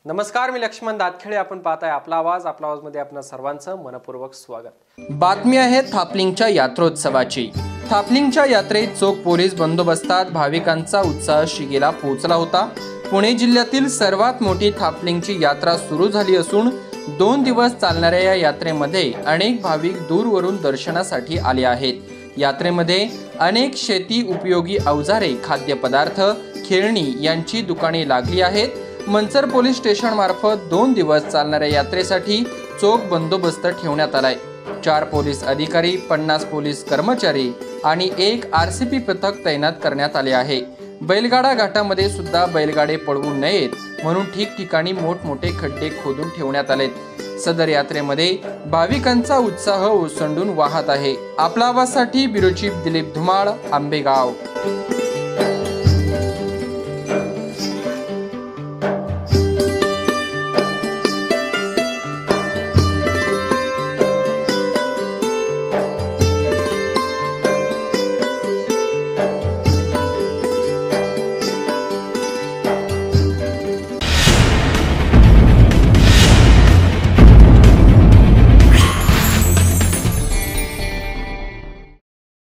नमस्कार, मी लक्ष्मण दातखेडे. आपण पाहताय आपला आवाज. आपला आवाज मध्ये आपणा सर्वांचं मनपूर्वक स्वागत. बातमी आहे थापलिंगच्या यात्रोत्सवाची. थापलिंगच्या यात्रेत चोख पोलीस बंदोबस्तात भाविकांचा उत्साह शिगेला पोहोचला होता. पुणे जिल्ह्यातील सर्वात मोठी थापलिंगची यात्रा सुरू झाली असून 2 दिवस चालणाऱ्या या यात्रेमध्ये अनेक भाविक दूरवरून दर्शनासाठी आले आहेत. यात्रेमध्ये अनेक शेती उपयोगी अवजारे, खाद्यपदार्थ, खेळणी यांची दुकाने लागली आहेत. मंचर पोलीस स्टेशन मार्फत 2 दिवस चालणाऱ्या यात्रेसाठी चोख बंदोबस्त ठेवण्यात आलाय. 4 पोलीस अधिकारी, 50 पोलीस कर्मचारी आणि 1 RCP पथक तैनात करण्यात आले आहे. बैलगाडा घाटामध्ये सुद्धा बैलगाडे पळवू नयेत म्हणून ठिकठिकाणी मोठमोठे खड्डे खोदून ठेवण्यात आलेत. सदर यात्रेमध्ये भाविकांचा उत्साह ओसंडून वाहत आहे. आपला आवाजसाठी ब्युरो चीफ दिलीप धुमाळ, आंबेगाव.